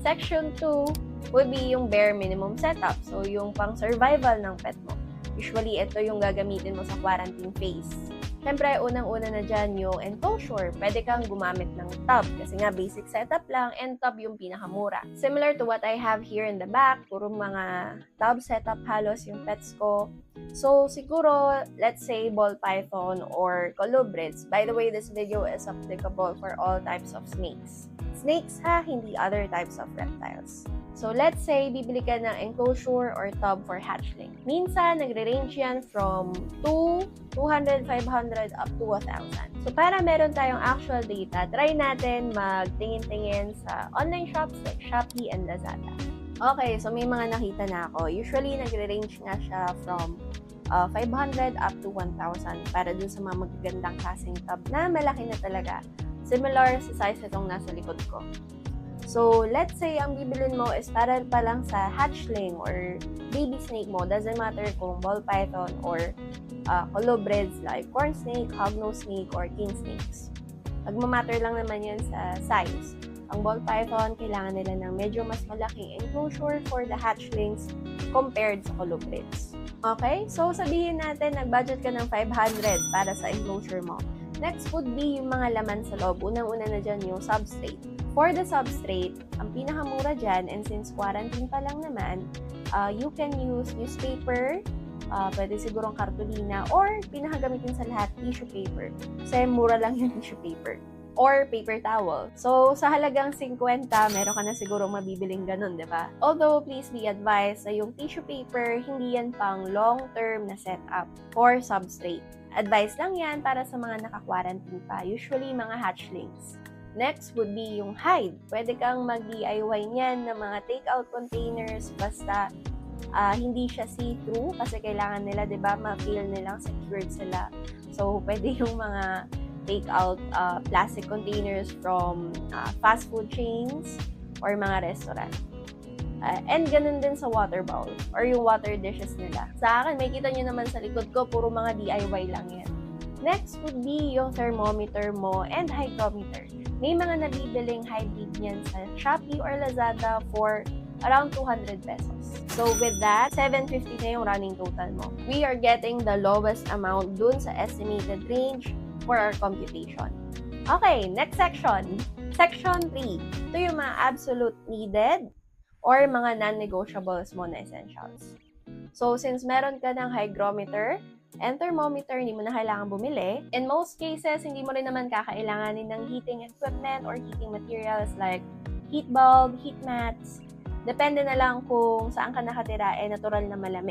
Section 2 would be yung bare minimum setup. So, yung pang survival ng pet mo. Usually, ito yung gagamitin mo sa quarantine phase. Siyempre, unang-una na dyan yung enclosure. Pwede kang gumamit ng tub kasi nga basic setup lang and tub yung pinakamura. Similar to what I have here in the back, puro mga tub setup halos yung pets ko. So, siguro, let's say ball python or colubrids. By the way, this video is applicable for all types of snakes. Snakes ha, hindi other types of reptiles. So, let's say, bibili ka ng enclosure or tub for hatchling. Minsan, nagre-range yan from 200, 500, up to 1,000. So, para meron tayong actual data, try natin magtingin-tingin sa online shops like Shopee and Lazada. Okay, so may mga nakita na ako. Usually, nagre-range nga siya from 500 up to 1,000 para dun sa mga magagandang klaseng tub na malaki na talaga. Similar sa size itong nasa likod ko. So, let's say ang bibilin mo is para pa lang sa hatchling or baby snake mo. Doesn't matter kung ball python or colubrids like corn snake, hognose snake, or king snakes. Magmamatter lang naman yan sa size. Ang ball python, kailangan nila ng medyo mas malaking enclosure for the hatchlings compared sa colubrids. Okay? So, sabihin natin, nag-budget ka ng 500 para sa enclosure mo. Next would be yung mga laman sa loob. Unang-una na dyan yung substrate. For the substrate, ang pinakamura dyan, and since quarantine pa lang naman, you can use newspaper, pwede sigurong kartulina, or pinakagamitin sa lahat, tissue paper. Kasi mura lang yung tissue paper. Or paper towel. So, sa halagang 50, meron ka na siguro mabibiling ganun, di ba? Although, please be advised na yung tissue paper, hindi yan pang long-term na setup or substrate. Advice lang yan para sa mga naka-quarantine pa, usually mga hatchlings. Next would be yung hide. Pwede kang mag-DIY niyan ng mga take-out containers basta hindi siya see-through kasi kailangan nila, di ba, ma-feel nilang secured sila. So, pwede yung mga take-out plastic containers from fast food chains or mga restaurant. And ganun din sa water bowl or yung water dishes nila. Sa akin, may kita nyo naman sa likod ko, puro mga DIY lang yan. Next would be yung thermometer mo and hygrometer. May mga nabibiling hybrid niyan sa Shopee or Lazada for around 200 pesos. So with that, 750 na yung running total mo. We are getting the lowest amount dun sa estimated range for our computation. Okay, next section. Section 3. Ito yung mga absolute needed or mga non-negotiables mo na essentials. So since meron ka ng hygrometer and thermometer, hindi mo na kailangan bumili. In most cases, hindi mo rin naman kakailanganin ng heating equipment or heating materials like heat bulb, heat mats. Depende na lang kung saan ka nakatira, natural na malamig.